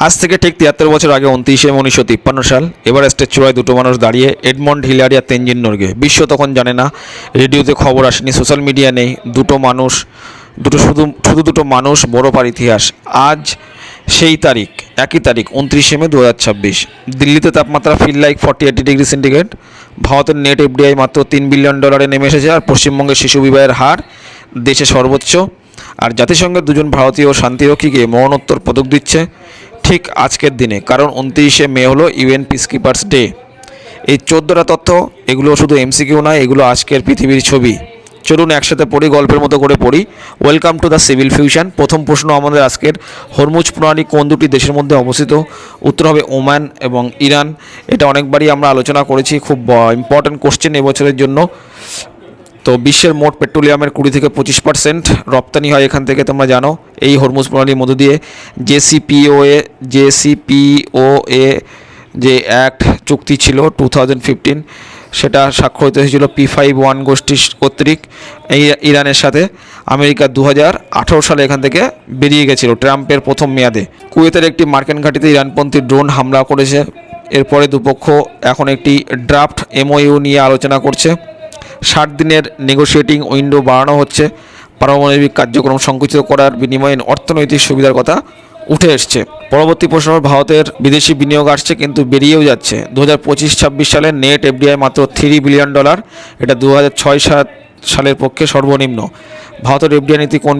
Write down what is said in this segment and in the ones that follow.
আজ থেকে ঠিক ৭৩ বছর আগে ২৯শে মে ১৯৫৩ সাল এভারেস্টের চূড়ায় দুটো মানুষ দাঁড়িয়ে এডমন্ড হিলারি আর তেনজিং নোরগে। বিশ্ব তখন জানে না, রেডিওতে খবর আসেনি, সোশ্যাল মিডিয়া নেই, দুটো মানুষ বড় পার ইতিহাস। আজ সেই তারিখ, একই তারিখ ২৯শে মে ২০২৬। দিল্লিতে তাপমাত্রা ফিল লাইক 48 ডিগ্রি সেন্টিগ্রেড। ভারতের নেট এফডিআই মাত্র $3 বিলিয়ন নেমে এসেছে। আর পশ্চিমবঙ্গের শিশু বিবাহের হার দেশে সর্বোচ্চ। আর জাতিসংঘের দুজন ভারতীয় শান্তিরক্ষীকে মরণোত্তর পদক দিচ্ছে ঠিক আজকের দিনে, কারণ ২৯শে মে হলো ইউএন পিসকিপার্স ডে। এই 14টা তথ্য, এগুলো শুধু এমসিকিউ নয়, এগুলো আজকের পৃথিবীর ছবি। চলুন একসাথে পড়ি, গল্পের মতো করে পড়ি। Welcome to the civil fusion. প্রথম প্রশ্ন আমাদের আজকের, হরমুজ প্রণালী কোন দুটি দেশের মধ্যে অবস্থিত? উত্তর হবে ওমান এবং ইরান। এটা অনেকবারই আমরা আলোচনা করেছি, খুব ইম্পর্ট্যান্ট কোশ্চেন এবছরের জন্য। তো বিশ্বের মোট পেট্রোলিয়ামের 20 থেকে 25% রপ্তানি হয় এখান থেকে, তোমরা জানো। এই হরমুজ প্রণালীর মধ্য দিয়ে জেসিপিওএ যে অ্যাক্ট চুক্তি ছিল 2015, সেটা স্বাক্ষরিত হয়েছিল P5 গোষ্ঠী কর্তৃক ইরানের সাথে। আমেরিকা 2018 সালে এখান থেকে বেরিয়ে গেছিল ট্রাম্পের প্রথম মেয়াদে। কুয়েতের একটি মার্কিন ঘাঁটিতে ইরানপন্থী ড্রোন হামলা করেছে। এরপরে দুপক্ষ এখন একটি ড্রাফট MOU নিয়ে আলোচনা করছে। 60 দিনের নেগোশিয়েটিং উইন্ডো বাড়ানো হচ্ছে। পারমাণবিক কার্যক্রম সংকুচিত করার বিনিময়ে অর্থনৈতিক সুবিধার কথা উঠে এসছে। পরবর্তী প্রশ্ন, ভারতের বিদেশি বিনিয়োগ আসছে কিন্তু বেরিয়েও যাচ্ছে। 2025-26 সালে নেট এফডিআই মাত্র $3 বিলিয়ন। এটা 2006-07 সালের পক্ষে সর্বনিম্ন। ভারতের এফডিআই নীতি কোন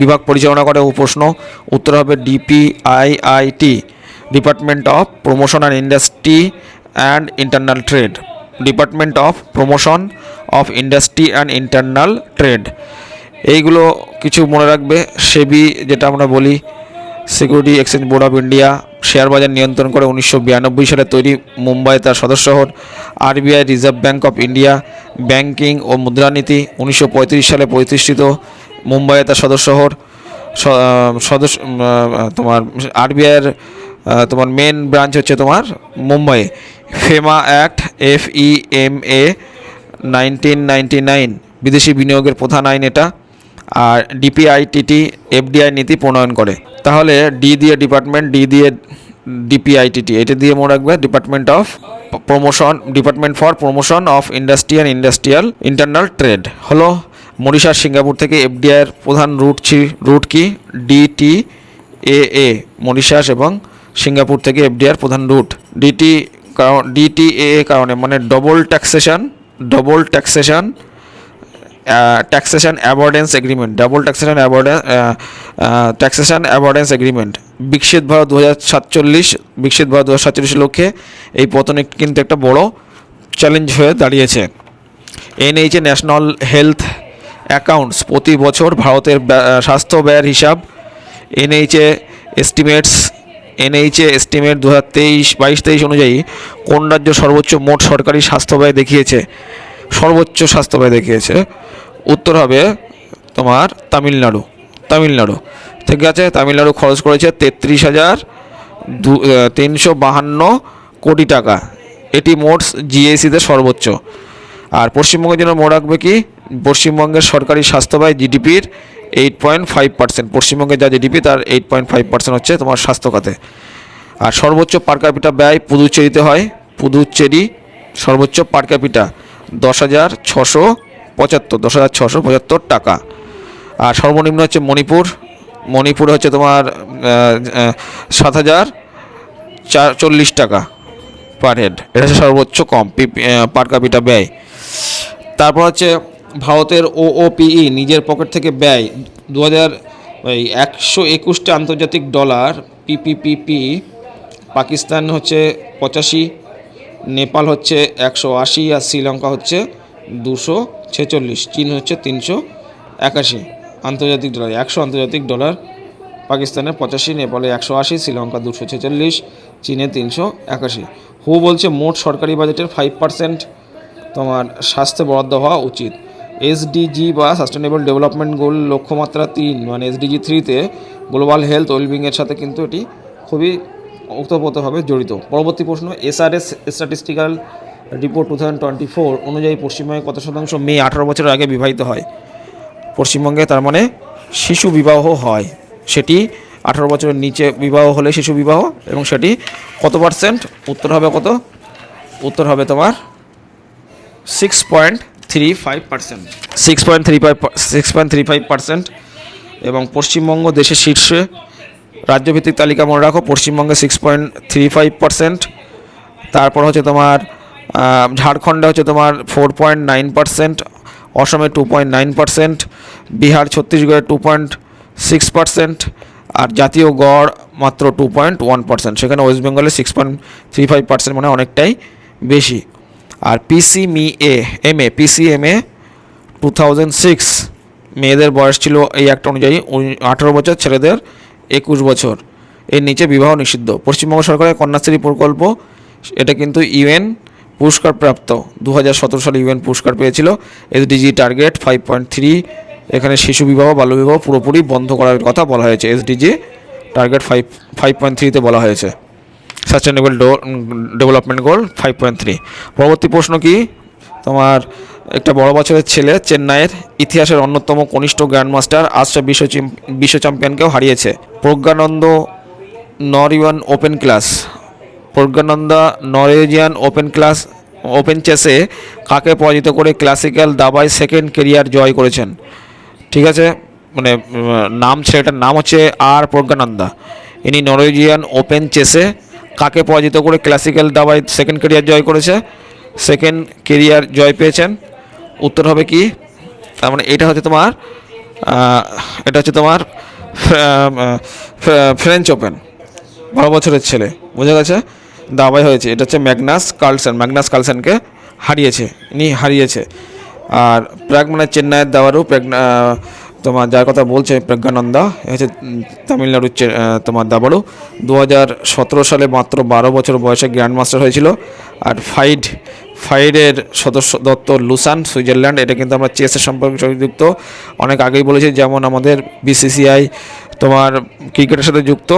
বিভাগ পরিচালনা করে? ও প্রশ্ন। উত্তর হবে DPIIT, department of promotion and industry and internal trade. Department of promotion of industry and internal trade. এইগুলো কিছু মনে রাখবে। সেবি, যেটা আমরা বলি, security exchange board of India, share বাজার নিয়ন্ত্রণ করে। 1992 সালে তৈরি, মুম্বাই তার সদর শহর। RBI, reserve bank of India, banking ও মুদ্রানীতি। 1935 সালে প্রতিষ্ঠিত, মুম্বাইয়ে তার সদর শহর। তোমার RBIয়ের তোমার মেন ব্রাঞ্চ হচ্ছে তোমার মুম্বাইয়ে। ফেমা অ্যাক্ট FEMA 1999, বিদেশি বিনিয়োগের প্রধান আইন এটা। আর DPIIT এফডিআই নীতি প্রণয়ন করে। তাহলে ডি দিয়ে ডিপার্টমেন্ট, ডি দিয়ে DPIIT, এটা দিয়ে মনে রাখবে department for promotion of industry and industrial internal trade হলো। মরিশাস সিঙ্গাপুর থেকে এফডিআইয়ের প্রধান রুট কি? DTAA, মরিশাস এবং সিঙ্গাপুর থেকে এফডিআইয়ের প্রধান রুট। DTAA কারণে, মানে double taxation avoidance agreement, taxation avoidance agreement. বিকশিত ভারত 2047 লক্ষ্যে এই পতন কিন্তু একটা বড় চ্যালেঞ্জ হয়ে দাঁড়িয়েছে। NHA, ন্যাশনাল হেলথ অ্যাকাউন্টস, প্রতি বছর ভারতের স্বাস্থ্য ব্যয়ের হিসাব। NHA এস্টিমেট 2022-23 অনুযায়ী কোন রাজ্য সর্বোচ্চ মোট সরকারি স্বাস্থ্য ব্যয় দেখিয়েছে? উত্তর হবে তোমার তামিলনাড়ু। ঠিক আছে, তামিলনাড়ু খরচ করেছে 33,352 কোটি টাকা। এটি মোট GAC-তে সর্বোচ্চ। আর পশ্চিমবঙ্গের জন্য মনে রাখবে কি? পশ্চিমবঙ্গের সরকারি স্বাস্থ্য ব্যয় GDP-র 8.5%। পশ্চিমবঙ্গের যা GDP, তার 8.5% হচ্ছে তোমার স্বাস্থ্য খাতে। আর সর্বোচ্চ পার ক্যাপিটা ব্যয় পুদুচেরিতে হয়। পুদুচেরি সর্বোচ্চ পার ক্যাপিটা 10,675 টাকা। আর সর্বনিম্ন হচ্ছে মণিপুরে হচ্ছে তোমার 7,040 টাকা পার হেড। এটা হচ্ছে সর্বোচ্চ কম পার ক্যাপিটা ব্যয়। তারপর হচ্ছে ভারতের OOPE, নিজের পকেট থেকে ব্যয় 121টা আন্তর্জাতিক ডলার PPP। পাকিস্তান হচ্ছে 85, নেপাল হচ্ছে 180, আর শ্রীলঙ্কা হচ্ছে 246, চীন হচ্ছে 381 আন্তর্জাতিক ডলার। 100 আন্তর্জাতিক ডলার, পাকিস্তানের 85, নেপালে 180, শ্রীলঙ্কা 246, চীনে 381। হু বলছে মোট সরকারি বাজেটের 5% তোমার স্বাস্থ্যে বরাদ্দ হওয়া উচিত। SDG বা সাস্টেনেবল ডেভেলপমেন্ট গোল লক্ষ্যমাত্রা 3, মানে SDG 3-তে গ্লোবাল হেলথ ওয়েলবিংয়ের সাথে কিন্তু এটি খুবই ওতপ্রোতভাবে জড়িত। পরবর্তী প্রশ্ন, SRS স্ট্যাটিস্টিক্যাল রিপোর্ট 2024 অনুযায়ী পশ্চিমবঙ্গে কত শতাংশ মেয়ে 18 বছরের আগে বিবাহিত হয়? পশ্চিমবঙ্গে তার মানে শিশু বিবাহ হয়, সেটি 18 বছরের নিচে বিবাহ হলে শিশু বিবাহ, এবং সেটি কত পার্সেন্ট? উত্তর হবে কত? উত্তর হবে তোমার 6.35%। 6.35%। এবং পশ্চিমবঙ্গ দেশের শীর্ষে রাজ্যভিত্তিক তালিকা মনে রাখো, পশ্চিমবঙ্গে 6.35%। তারপর হচ্ছে তোমার ঝাড়খণ্ডে হচ্ছে তোমার 4.9%, অসমে 2.9%, বিহার ছত্তিশগড়ে 2.6%, আর জাতীয় গড় মাত্র 2.1%। সেখানে ওয়েস্ট বেঙ্গলে 6.35%, মানে অনেকটাই বেশি। আর পিসিএমএ 2006 মেয়েদের বয়স ছিল এই অ্যাক্ট অনুযায়ী 18 বছর, ছেলেদের 21 বছর, এর নিচে বিবাহ নিষিদ্ধ। পশ্চিমবঙ্গ সরকারের কন্যাশ্রী প্রকল্প, এটা কিন্তু ইউএন পুরস্কার প্রাপ্ত, 2017 সালে ইউএন পুরস্কার পেয়েছিল। এসডিজি টার্গেট 5.3, এখানে শিশু বিবাহ বাল্যবিবাহ পুরোপুরি বন্ধ করার কথা বলা হয়েছে। এসডিজি টার্গেট 5.3-তে বলা হয়েছে, সাস্টেনেবল ডেভেলপমেন্ট গোল 5.3। পরবর্তী প্রশ্ন কি? তোমার একটা বড় বছরের ছেলে চেন্নাইয়ের ইতিহাসের অন্যতম কনিষ্ঠ গ্র্যান্ডমাস্টার আসছে বিশ্ব চ্যাম্পিয়নকেও হারিয়েছে। প্রজ্ঞানন্দা নরওয়েজিয়ান ওপেন চেসে কাকে পরাজিত করে ক্লাসিক্যাল দাবায় সেকেন্ড কেরিয়ার জয় করেছেন? ঠিক আছে, মানে ছেলেটার নাম হচ্ছে প্রজ্ঞানন্দা। ইনি নরওয়েজিয়ান ওপেন চেসে কাকে পরাজিত করে ক্লাসিক্যাল দাবায় সেকেন্ড কেরিয়ার জয় করেছে? সেকেন্ড কেরিয়ার জয় পেয়েছেন। উত্তর হবে কি? তার মানে এটা হচ্ছে তোমার ফ্রেঞ্চ ওপেন, 12 বছরের ছেলে, বোঝা গেছে, দাবায় হয়েছে। এটা হচ্ছে ম্যাগনাস কার্লসেনকে হারিয়েছে। আর মানে চেন্নাইয়ের দাবারু তোমার যার কথা বলছে প্রজ্ঞানন্দা, হচ্ছে তামিলনাড়ুর তোমার দাবারু। 2017 সালে মাত্র 12 বছর বয়সে গ্র্যান্ডমাস্টার হয়েছিল। আর ফাইডের সদস্য দত্ত লুসান, সুইজারল্যান্ড। এটা কিন্তু আমরা চেসের সম্পর্কে যুক্ত, অনেক আগেই বলেছি, যেমন আমাদের বিসিসিআই তোমার ক্রিকেটের সাথে যুক্ত,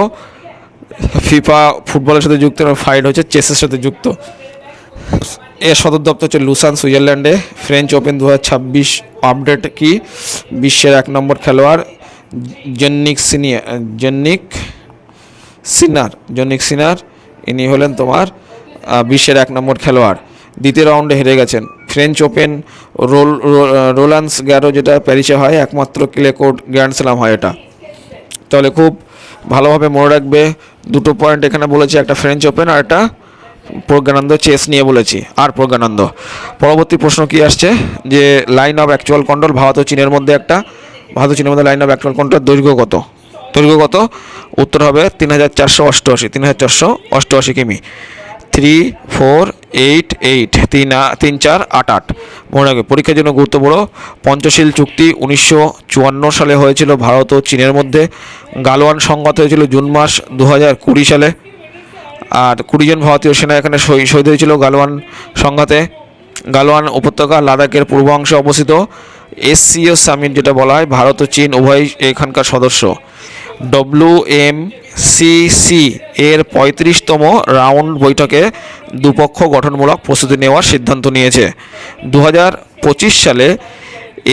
ফিফা ফুটবলের সাথে যুক্ত, ফাইড হচ্ছে চেসের সাথে যুক্ত। এর সদর দপ্তর হচ্ছে লুসান, সুইজারল্যান্ডে। ফ্রেঞ্চ ওপেন 2026 আপডেট কি? বিশ্বের 1 নম্বর খেলোয়াড় জেননিক সিনার, ইনি হলেন তোমার বিশ্বের 1 নম্বর খেলোয়াড়। দ্বিতীয় রাউন্ডে হেরে গেছেন। ফ্রেঞ্চ ওপেন রোলান্স গ্যারো, যেটা প্যারিসে হয়, একমাত্র ক্লে কোর্ট গ্র্যান্ড স্ল্যাম হয় এটা। তাহলে খুব ভালোভাবে মনে রাখবে, দুটো পয়েন্ট এখানে বলেছি, একটা ফ্রেঞ্চ ওপেন আর একটা প্রজ্ঞানন্দ চেস নিয়ে বলেছি। প্রজ্ঞানন্দ। পরবর্তী প্রশ্ন কি আসছে? যে line of actual control Bharat ও চীনের মধ্যে লাইন অফ অ্যাকচুয়াল কন্ট্রোল দৈর্ঘ্য কত? উত্তর হবে 3488 কিমি। 3488 3488। মনে রাখবে, পরীক্ষার জন্য গুরুত্বপূর্ণ। পঞ্চশীল চুক্তি 1954 সালে হয়েছিল ভারত ও চীনের মধ্যে। গালওয়ান সংঘাত হয়েছিল জুন মাস 2020 সালে। আর 20 জন ভারতীয় সেনা এখানে শহীদ হয়েছিল গালওয়ান সংঘাতে। গালওয়ান উপত্যকা লাদাখের পূর্বাংশে অবস্থিত। এসসিও সামিট, যেটা বলা হয়, ভারত ও চীন উভয়ই এখানকার সদস্য। WMCC এর 35তম রাউন্ড বৈঠকে দুপক্ষ গঠনমূলক প্রস্তুতি নেওয়ার সিদ্ধান্ত নিয়েছে। 2025 সালে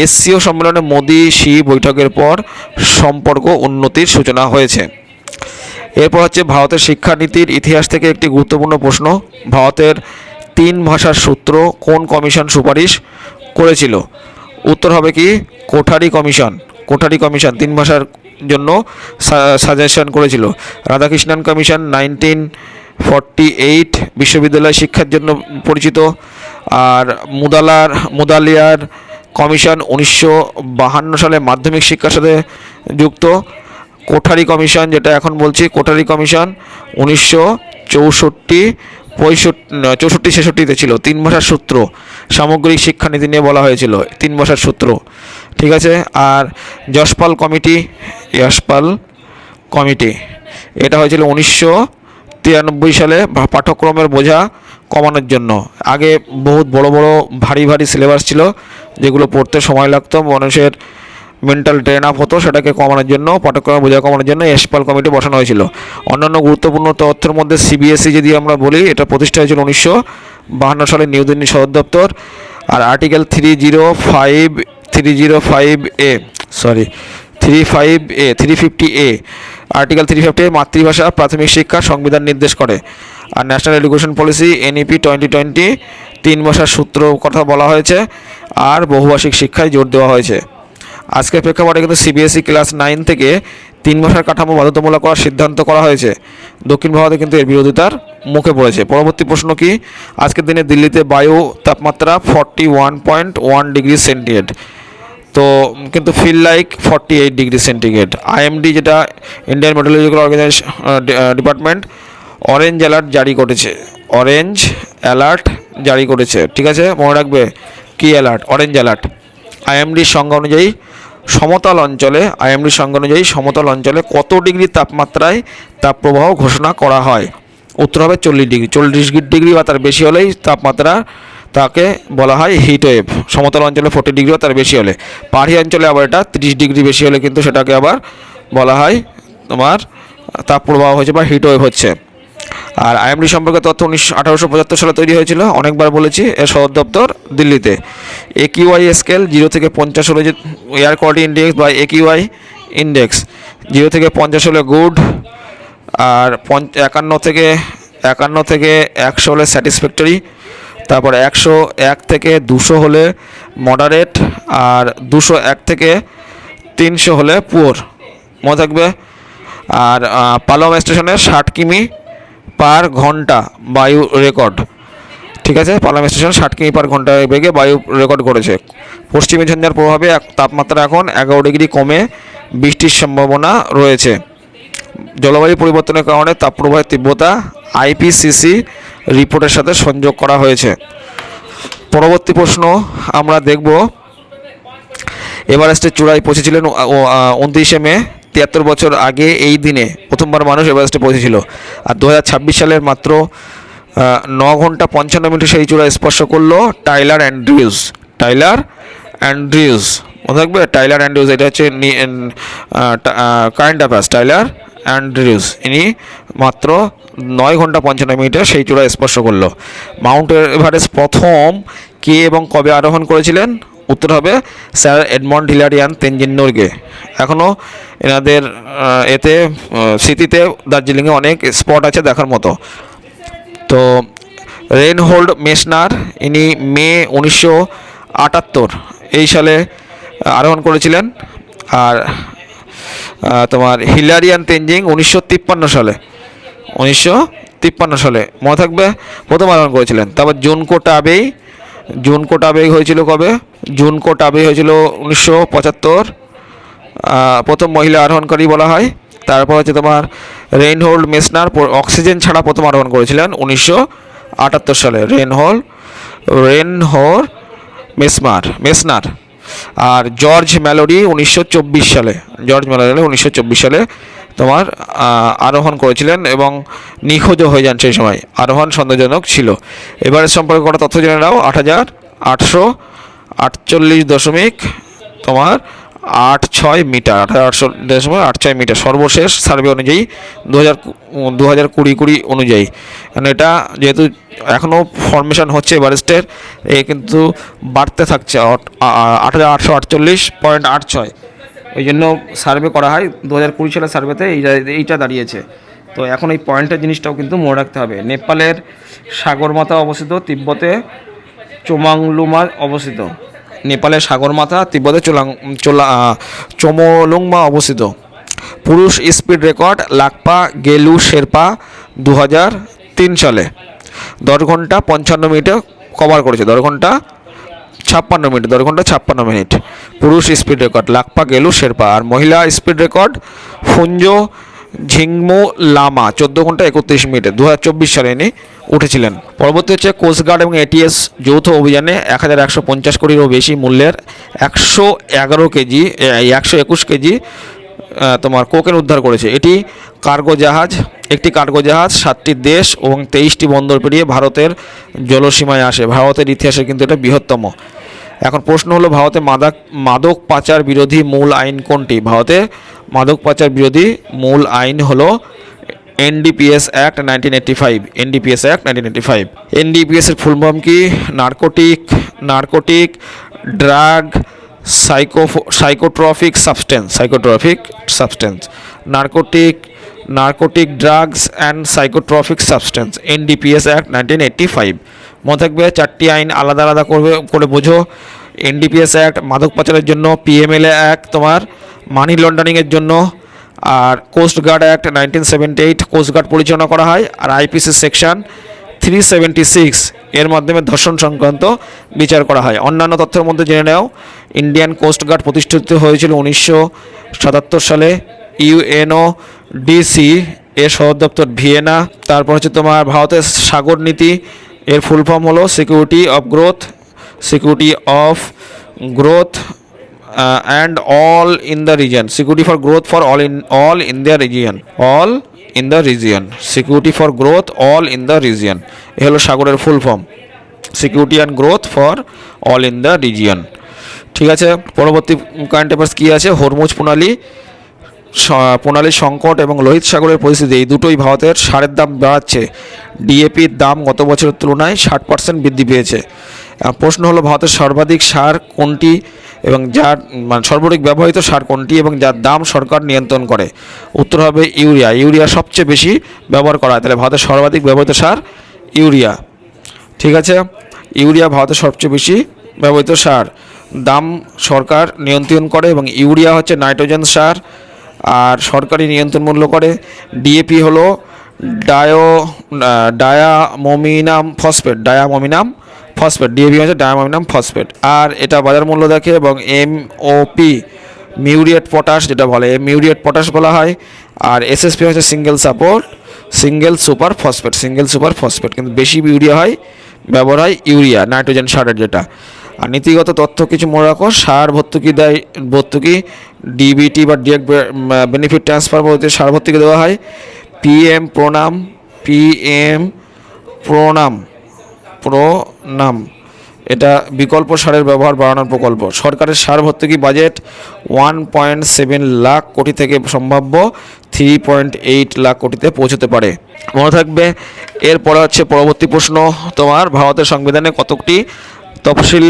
এসসিও সম্মেলনে মোদি-শি বৈঠকের পর সম্পর্ক উন্নতির সূচনা হয়েছে। এরপর হচ্ছে ভারতের শিক্ষানীতির ইতিহাস থেকে একটি গুরুত্বপূর্ণ প্রশ্ন। ভারতের 3 ভাষার সূত্র কোন কমিশন সুপারিশ করেছিল? উত্তর হবে কি? কোঠারি কমিশন 3 ভাষার জন্য সাজেশন করেছিল। রাধাকৃষ্ণন কমিশন 1948 বিশ্ববিদ্যালয় শিক্ষার জন্য পরিচিত। আর মুদালিয়ার কমিশন 1952 সালে মাধ্যমিক শিক্ষার সাথে যুক্ত। কোঠারি কমিশন, যেটা এখন বলছি, কোঠারি কমিশন 1964-66 ছিল। 3 ভাষার সূত্র সামগ্রিক শিক্ষানীতি নিয়ে বলা হয়েছিল, 3 ভাষার সূত্র। ঠিক আছে। আর যশপাল কমিটি এটা হয়েছিল 1993 সালে পাঠ্যক্রমের বোঝা কমানোর জন্য। আগে বহুত বড় ভারী সিলেবাস ছিল, যেগুলো পড়তে সময় লাগতো, মানুষের মেন্টাল ড্রেন আপ হতো, সেটাকে কমানোর জন্য, পাঠ্যক্রমের বোঝা কমানোর জন্য যশপাল কমিটি বসানো হয়েছিল। অন্যান্য গুরুত্বপূর্ণ তথ্যের মধ্যে সিবিএসই যদি আমরা বলি, এটা প্রতিষ্ঠা হয়েছিল 1952 সালে নিউ দিল্লি সদর দপ্তর। আর আর্টিকেল 350A আর্টিকেল 350 মাতৃভাষা প্রাথমিক শিক্ষা সংবিধান নির্দেশ করে। আর ন্যাশনাল এডুকেশন পলিসি NEP 2020 3 ভাষার সূত্র কথা বলা হয়েছে, আর বহুভাষিক শিক্ষায় জোর দেওয়া হয়েছে। আজকের প্রেক্ষাপটে কিন্তু CBSE ক্লাস 9 থেকে 3 ভাষার কাঠামো বাধ্যতামূলক করার সিদ্ধান্ত করা হয়েছে। দক্ষিণ ভারতে কিন্তু এর বিরোধিতার মুখে পড়েছে। পরবর্তী প্রশ্ন কি? আজকের দিনে দিল্লিতে বায়ু তাপমাত্রা 41.1 ডিগ্রি সেন্টিগ্রেড, তো কিন্তু feel like 48 degree centigrade. IMD যেটা Indian meteorological organisation department orange alert জারি করেছে, অরেঞ্জ অ্যালার্ট জারি করেছে, ঠিক আছে, মনে রাখবে কি অ্যালার্ট? Orange alert. IMDর সংজ্ঞা অনুযায়ী সমতল অঞ্চলে কত ডিগ্রি তাপমাত্রায় তাপপ্রবাহ ঘোষণা করা হয়? উত্তর হবে 40 ডিগ্রি। 40 ডিগ্রি বা তার বেশি হলেই তাপমাত্রা, তাকে বলা হয় হিট ওয়েভ। সমতল অঞ্চলে 40 ডিগ্রি বা তার বেশি হলে, পাহাড়ি অঞ্চলে আবার এটা 30 ডিগ্রি বেশি হলে কিন্তু সেটাকে আবার বলা হয় তোমার তাপপ্রবাহ হচ্ছে বা হিট ওয়েভ হচ্ছে। আর IMD সম্পর্কে তথ্য 1875 সালে তৈরি হয়েছিল, অনেকবার বলেছি। এর সদর দপ্তর দিল্লিতে। AQI স্কেল 0 থেকে 50 হলে যে এয়ার কোয়ালিটি ইন্ডেক্স বা AQI ইন্ডেক্স 0 থেকে 50 হলে গুড, আর 51 থেকে 100 হলে স্যাটিসফ্যাক্টরি, তারপর 101 থেকে 200 হলে মডারেট, আর 201 থেকে 300 হলে পুয়ার, মনে থাকবে। আর পালম স্টেশনের 60 কিমি পার ঘন্টা বায়ু রেকর্ড, ঠিক আছে, পালাম স্টেশন 60 কিমি পার ঘন্টা বেগে বায়ু রেকর্ড করেছে। পশ্চিমী ঝঞ্ঝার প্রভাবে তাপমাত্রা এখন 11 ডিগ্রি কমে বৃষ্টির সম্ভাবনা রয়েছে। জলবায়ু পরিবর্তনের কারণে তাপপ্রবাহের তীব্রতা IPCC রিপোর্টের সাথে সংযোগ করা হয়েছে। পরবর্তী প্রশ্ন আমরা দেখব, এভারেস্টের চূড়ায় পৌঁছেছিলেন 29শে মে। 73 বছর আগে এই দিনে প্রথমবার মানুষ এভারেস্টে পৌঁছেছিল। আর 2026 সালের মাত্র 9 ঘন্টা 55 মিনিটে সেই চূড়ায় স্পর্শ করলো টাইলার অ্যান্ড্রিউজ। মনে থাকবে, টাইলার অ্যান্ড্রিউজ, এটা হচ্ছে কারেন্ট অ্যাফেয়ার্স। টাইলার অ্যান্ড্রিউজ ইনি মাত্র 9 ঘন্টা 55 মিনিটে সেই চূড়ায় স্পর্শ করলো। মাউন্ট এভারেস্ট প্রথম কে এবং কবে আরোহণ করেছিলেন? উত্তর হবে স্যার এডমন্ড হিলারিয়ান তেনজিং নোরগে। এখনও এনাদের এতে স্মৃতিতে দার্জিলিংয়ে অনেক স্পট আছে দেখার মতো। তো রেইনহোল্ড মেসনার ইনি মে 1978 এই সালে আরোহণ করেছিলেন। আর তোমার হিলারিয়ান তেনজিং 1953 সালে মনে থাকবে প্রথম আরোহণ করেছিলেন। তারপর জুনকো টাবেই হয়েছিল কবে? জুনকো টাবেই হয়েছিল 1975, প্রথম মহিলা আরোহণকারী বলা হয়। তারপর হচ্ছে তোমার রেইনহোল্ড মেসনার অক্সিজেন ছাড়া প্রথম আরোহণ করেছিলেন 1978 সালে, রেইনহোল্ড মেসনার। আর জর্জ ম্যালোরি 1924 সালে তোমার আরোহণ করেছিলেন এবং নিখোঁজও হয়ে যান সেই সময়, আরোহণ সন্দেহজনক ছিল। এভারেস্ট সম্পর্কে কটা তথ্য জেনে নাও। 8848 তোমার 86 মিটার, 88.86 মিটার সর্বশেষ সার্ভে অনুযায়ী 2020 অনুযায়ী। কারণ এটা যেহেতু এখনও ফরমেশন হচ্ছে এভারেস্টের, কিন্তু বাড়তে থাকছে 8848.86, ওই জন্য সার্ভে করা হয়। 2020 সালের সার্ভেতে এইটা দাঁড়িয়েছে। তো এখন এই পয়েন্টের জিনিসটাও কিন্তু মনে রাখতে হবে। নেপালের সাগরমাথা অবস্থিত, তিব্বতে চোমাংলুমা অবস্থিত। নেপালের সাগরমাথা, তিব্বতে চোমোলুংমা অবস্থিত। পুরুষ স্পিড রেকর্ড লাকপা গেলু শেরপা 2003 সালে 10 ঘন্টা 55 মিনিটে কভার করেছে। 10 ঘন্টা 56 মিনিট পুরুষ স্পিড রেকর্ড লাকপা গেলু শেরপা। আর মহিলা স্পিড রেকর্ড ফুঞ্জো ঝিংমো লামা 14 ঘন্টা 31 মিনিটে 2024 সালে ইনি উঠেছিলেন। পরবর্তী হচ্ছে কোস্টগার্ড এবং ATS যৌথ অভিযানে 1150 কোটিরও বেশি মূল্যের 121 কেজি তোমার কোকেন উদ্ধার করেছে। একটি কার্গো জাহাজ 7টি দেশ এবং 23টি বন্দর পেরিয়ে ভারতের জলসীমায় আসে। ভারতের ইতিহাসে কিন্তু এটা বৃহত্তম। এখন প্রশ্ন হলো, ভারতে মাদক পাচার বিরোধী মূল আইন কোনটি? ভারতে মাদক পাচার বিরোধী মূল আইন হলো NDPS Act 1985। NDPS এর ফুল ফর্ম কি? Narcotic drug psychotropic substance. Narcotic drugs and psychotropic substance, NDPS act 1985। মনে থাকবে 4টি আইন আলাদা আলাদা করে বোঝো। NDPS অ্যাক্ট মাদক পাচারের জন্য, PMLA অ্যাক্ট তোমার মানি লন্ডারিংয়ের জন্য, আর coast guard act 1978 coast guard পরিচালনা করা হয়, আর IPC সেকশন 376 এর মাধ্যমে ধর্ষণ সংক্রান্ত বিচার করা হয়। অন্যান্য তথ্যের মধ্যে জেনে নাও, ইন্ডিয়ান কোস্ট গার্ড প্রতিষ্ঠিত হয়েছিল 1977 সালে। UNODC এর সদর দপ্তর ভিয়েনা। তারপর হচ্ছে তোমার ভারতের সাগর নীতি, এর ফুল ফর্ম হলো security of growth and all in the region, security for growth for all in the region, security for growth all in the region, এ হলো সাগরের full form, security and growth for all in the region. ঠিক আছে, পরবর্তী current affairs কী আছে? Hormuz প্রণালী সংকট এবং লোহিত সাগরের পরিস্থিতি, এই দুটোই ভারতের সারের দাম বাড়াচ্ছে। DAPর দাম গত বছরের তুলনায় 60% বৃদ্ধি পেয়েছে। প্রশ্ন হলো, ভারতের সর্বাধিক সার কোনটি এবং যার সর্বাধিক ব্যবহৃত সার কোনটি এবং যার দাম সরকার নিয়ন্ত্রণ করে? উত্তর হবে ইউরিয়া সবচেয়ে বেশি ব্যবহার করা হয়। তাহলে ভারতের সর্বাধিক ব্যবহৃত সার ইউরিয়া। ঠিক আছে, ইউরিয়া ভারতের সবচেয়ে বেশি ব্যবহৃত সার, দাম সরকার নিয়ন্ত্রণ করে, এবং ইউরিয়া হচ্ছে নাইট্রোজেন সার আর সরকারি নিয়ন্ত্রণ মূল্য করে। DAP হলো ডায়ামোমিনাম ফসফেট, DAP হচ্ছে ডায়ামোমিনাম ফসফেট, আর এটা বাজার মূল্য দেখে। এবং MOP মিউরিয়েট পটাশ যেটা বলে, মিউরিয়েট পটাশ বলা হয়। আর SSP হচ্ছে সিঙ্গেল সুপার ফসফেট, কিন্তু বেশি ব্যবহার হয় ইউরিয়া নাইট্রোজেন সারের যেটা। আর নীতিগত তথ্য কিছু মনে রাখো, সার ভর্তুকি DBT বা ডিরেক্ট বেনিফিট ট্রান্সফার পদ্ধতিতে সার ভর্তুকি দেওয়া হয়। PM প্রণাম এটা বিকল্প সারের ব্যবহার বাড়ানোর প্রকল্প। সরকারের সার ভর্তুকি বাজেট 1.7 লাখ কোটি থেকে সম্ভাব্য 3.8 লাখ কোটিতে পৌঁছতে পারে। মনে থাকবে। এরপরে হচ্ছে পরবর্তী প্রশ্ন তোমার, ভারতের সংবিধানে কতটি তফসিল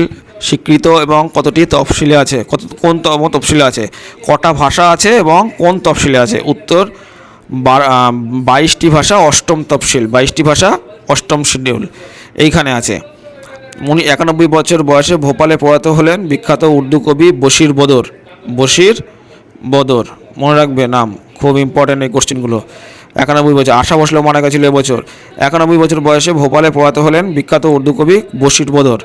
স্বীকৃত এবং কতটি তফসিলে আছে, কোন তফসিলে আছে, কটা ভাষা আছে এবং কোন তফসিলে আছে? উত্তর 22টি ভাষা, অষ্টম তফসিল, 22টি ভাষা অষ্টম শিডিউল এইখানে আছে। উনি 91 বছর বয়সে ভোপালে প্রয়াত হলেন বিখ্যাত উর্দু কবি বশির বদর। মনে রাখবে নাম, খুব ইম্পর্টেন্ট এই কোশ্চেনগুলো। 91 বছর, আশা ভোসলে মারা গেছিল এবছর। 91 বছর বয়সে ভোপালে প্রয়াত হলেন বিখ্যাত উর্দু কবি বশির বদর,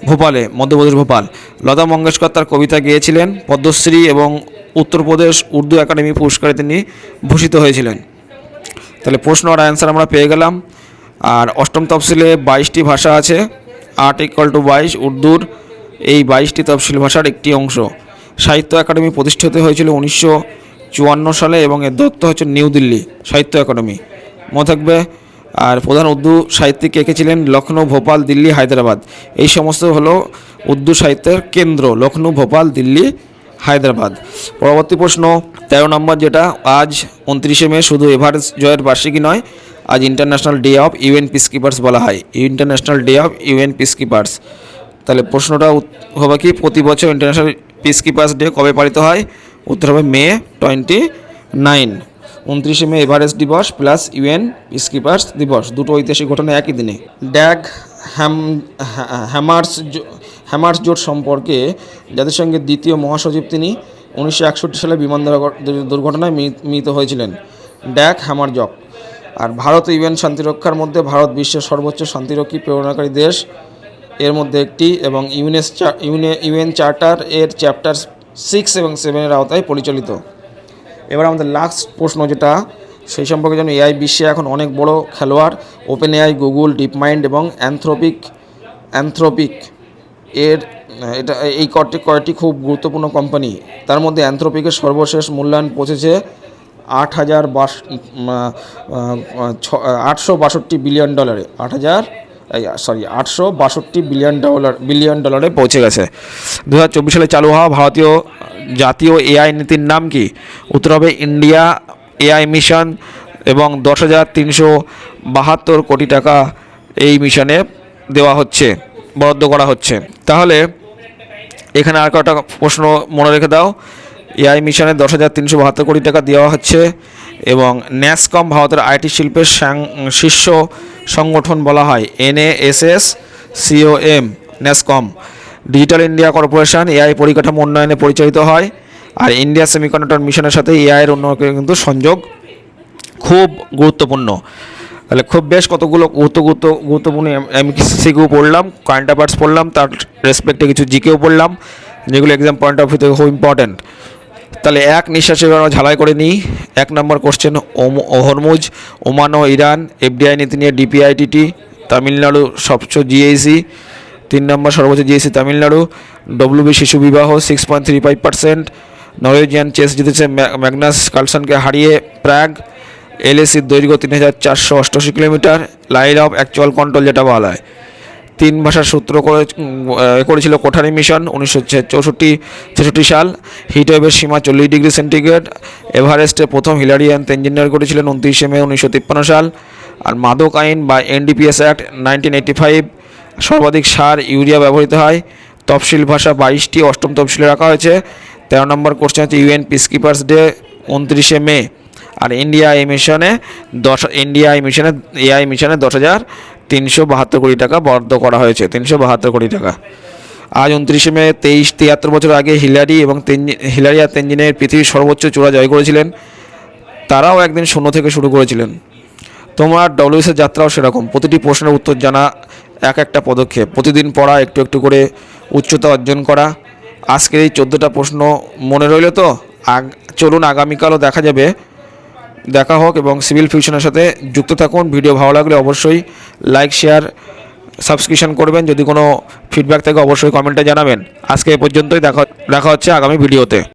ভোপালে, মধ্যপ্রদেশ ভোপাল। লতা মঙ্গেশকর তার কবিতা গেয়েছিলেন। পদ্মশ্রী এবং উত্তরপ্রদেশ উর্দু একাডেমি পুরস্কারে তিনি ভূষিত হয়েছিলেন। তাহলে প্রশ্ন আর অ্যান্সার আমরা পেয়ে গেলাম। আর অষ্টম তফসিলে 22টি ভাষা আছে, 8=22 উর্দুর এই 22টি তফসিল ভাষার একটি অংশ। সাহিত্য একাডেমি প্রতিষ্ঠিত হয়েছিল 1954 সালে এবং এর দপ্তর হচ্ছে নিউ দিল্লি সাহিত্য একাডেমি, মনে থাকবে। আর প্রধান উর্দু সাহিত্যিক কে ছিলেন? লখনৌ, ভোপাল, দিল্লি, হায়দ্রাবাদ, এই সমস্ত হলো উর্দু সাহিত্যের কেন্দ্র, লখনৌ, ভোপাল, দিল্লি, হায়দ্রাবাদ। পরবর্তী প্রশ্ন 13 নম্বর, যেটা আজ 29শে মে শুধু এভারেস্ট জয়ের বার্ষিকী নয়, আজ ইন্টারন্যাশনাল ডে অফ UN পিসকিপার্স বলা হয়, ইন্টারন্যাশনাল ডে অফ UN পিসকিপার্স। তাহলে প্রশ্নটা হবে কি, প্রতি বছর ইন্টারন্যাশনাল পিসকিপার্স ডে কবে পালিত হয়? উত্তর হবে মে 29। 29শে মে এভারেস্ট দিবস প্লাস UN পিসকিপার্স দিবস, দুটো ঐতিহাসিক ঘটনা একই দিনে। ড্যাগ হ্যামার্স জোট সম্পর্কে জাতিসংঘের দ্বিতীয় মহাসচিব তিনি 1961 সালে বিমান দুর্ঘটনায় মৃত হয়েছিলেন, ড্যাগ হ্যামারজক। আর ভারত ও UN শান্তিরক্ষার মধ্যে, ভারত বিশ্বের সর্বোচ্চ শান্তিরক্ষী প্রেরণাকারী দেশ এর মধ্যে একটি এবং UN চার্টার এর চ্যাপ্টার 6 এবং 7 এর আওতায় পরিচালিত। এবার আমাদের লাস্ট প্রশ্ন যেটা, সেই সম্পর্কে যেন AI বিশ্বে এখন অনেক বড় খেলোয়াড়, OpenAI, গুগল, ডিপমাইন্ড এবং অ্যানথ্রোপিক এর এই কয়টি খুব গুরুত্বপূর্ণ কোম্পানি। তার মধ্যে অ্যানথ্রোপিকের সর্বশেষ মূল্যায়ন পৌঁছেছে $862 বিলিয়ন ডলারে পৌঁছে গেছে। 2024 সালে চালু হওয়া ভারতীয় জাতীয় AI নীতির নাম কি? উত্তর হবে ইন্ডিয়া AI মিশন, এবং 10,372 কোটি টাকা এই মিশনে দেওয়া হচ্ছে, বরাদ্দ করা হচ্ছে। তাহলে এখানে আর কটা প্রশ্ন মনে রেখে দাও। এআই মিশনে 10,372 কোটি টাকা দেওয়া হচ্ছে। এবং ন্যাসকম ভারতের আইটি শিল্পের শীর্ষ সংগঠন বলা হয়, NASSCOM Nasscom. Digital India corporation AI পরিকাঠামো উন্নয়নে পরিচালিত হয়। আর ইন্ডিয়া সেমিকন্ডাক্টর মিশনের সাথে এআইয়ের উন্নয়নের কিন্তু সংযোগ খুব গুরুত্বপূর্ণ। তাহলে খুব বেশ কতগুলো গুরুত্বপূর্ণ এমসিকিউ পড়লাম, কারেন্ট অ্যাফেয়ার্স পড়লাম, তার রেসপেক্টে কিছু জিকেও পড়লাম, যেগুলো এক্সাম পয়েন্ট অফ ভিউ থেকে খুব ইম্পর্ট্যান্ট। তাহলে এক নিঃশ্বাসে আমরা ঝালাই করে নিই। 1 নম্বর কোশ্চেন, হরমুজ, ওমান ও ইরান এফডিআই নীতি নিয়ে ডিপিআইটিটি, তামিলনাড়ু সর্বোচ্চ জিএসি, 3 নম্বর সর্বোচ্চ জিএসি তামিলনাড়ু। ডব্লিউবি শিশু বিবাহ 6.35%। নরওয়েজিয়ান চেস জিতেছে ম্যাগনাস কার্লসনকে হারিয়ে প্রাগ। এলএসির দৈর্ঘ্য 3,488 kilometre. Line of actual control যেটা বলা হয়, 3 ভাষার সূত্র করেছিল কোঠারি মিশন 1964 সাল। হিটওয়েভের সীমা 40 ডিগ্রি সেন্টিগ্রেড। এভারেস্টে প্রথম হিলারি অ্যান্ড তেনজিনিয়ার করেছিলেন 29 মে 1953 সাল। আর মাদক আইন বা এনডিপিএস অ্যাক্ট 1985। সর্বাধিক সার ইউরিয়া ব্যবহৃত হয়। তফসিল ভাষা 22টি, 8ম তফসিলে রাখা হয়েছে। 13 নম্বর কোশ্চেন হচ্ছে ইউএন পিসকিপার্স ডে 29 মে। আর ইন্ডিয়া এই মিশনে এআই মিশনে 10,372 কোটি টাকা বরাদ্দ করা হয়েছে, 372 কোটি টাকা। আজ 29 মে 73 বছর আগে হিলারি আর তেনজিনের পৃথিবীর সর্বোচ্চ চূড়া জয় করেছিলেন। তারাও একদিন শূন্য থেকে শুরু করেছিলেন। তোমার ডব্লিউএস এর যাত্রাও সেরকম, প্রতিটি প্রশ্নের উত্তর জানা একটা পদক্ষেপ, প্রতিদিন পড়া, একটু একটু করে উচ্চতা অর্জন করা। আজকের এই 14টা প্রশ্ন মনে রইল তো? চলুন আগামীকালও দেখা হোক এবং সিভিল ফিউশনের সাথে যুক্ত থাকুন। ভিডিও ভালো লাগলে অবশ্যই লাইক, শেয়ার, সাবস্ক্রিপশন করবেন। যদি কোনো ফিডব্যাক থাকে অবশ্যই কমেন্টে জানাবেন। আজকে এ পর্যন্তই, দেখা হচ্ছে আগামী ভিডিওতে।